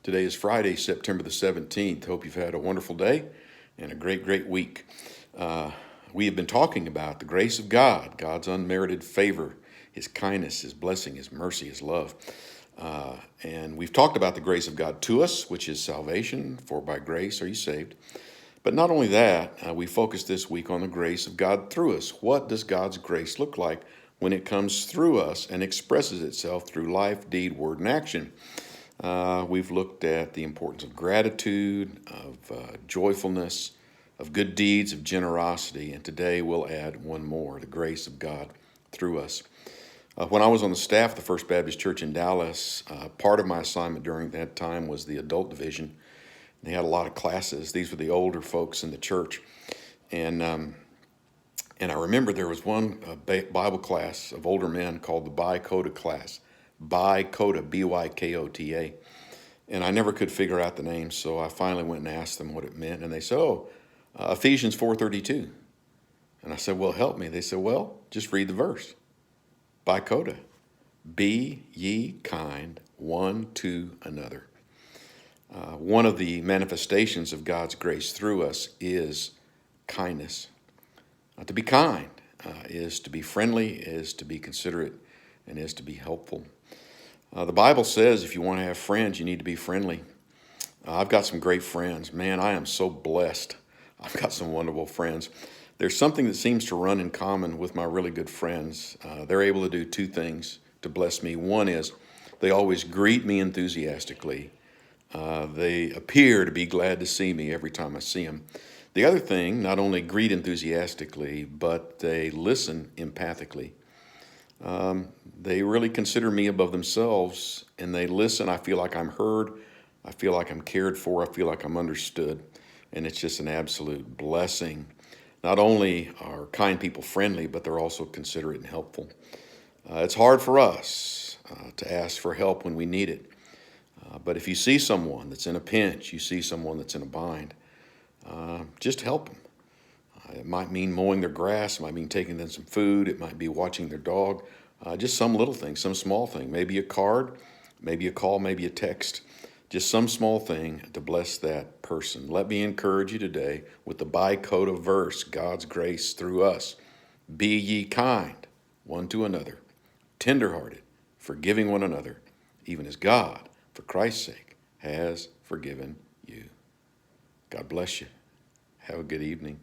Today is Friday, September the 17th. Hope you've had a wonderful day and a great week. We have been talking about the grace of God, God's unmerited favor, His kindness, His blessing, His mercy, His love. And we've talked about the grace of God to us, which is salvation, for by grace are you saved. But not only that, we focused this week on the grace of God through us. What does God's grace look like when it comes through us and expresses itself through life, deed, word, and action? We've looked at the importance of gratitude, of joyfulness, of good deeds, of generosity, and today we'll add one more, the grace of God through us. When I was on the staff of the First Baptist Church in Dallas, part of my assignment during that time was the adult division. They had a lot of classes. These were the older folks in the church. And I remember there was one Bible class of older men called the BYKOTA class. BYKOTA, B-Y-K-O-T-A. And I never could figure out the name, so I finally went and asked them what it meant. And they said, Ephesians 4:32. And I said, well, help me. They said, well, just read the verse. BYKOTA. Be ye kind one to another. One of the manifestations of God's grace through us is kindness. To be kind is to be friendly, is to be considerate, and is to be helpful. The Bible says if you want to have friends, you need to be friendly. I've got some great friends. Man, I am so blessed. I've got some wonderful friends. There's something that seems to run in common with my really good friends. They're able to do two things to bless me. One is they always greet me enthusiastically. They appear to be glad to see me every time I see them. The other thing, not only greet enthusiastically, but they listen empathically. They really consider me above themselves, and they listen. I feel like I'm heard. I feel like I'm cared for. I feel like I'm understood, and it's just an absolute blessing. Not only are kind people friendly, but they're also considerate and helpful. It's hard for us to ask for help when we need it. But if you see someone that's in a pinch, you see someone that's in a bind, just help them. It might mean mowing their grass. It might mean taking them some food. It might be watching their dog. Just some little thing, some small thing. Maybe a card, maybe a call, maybe a text. Just some small thing to bless that person. Let me encourage you today with the BYKOTA verse, God's grace through us. Be ye kind one to another, tenderhearted, forgiving one another, even as God, for Christ's sake, has forgiven you. God bless you. Have a good evening.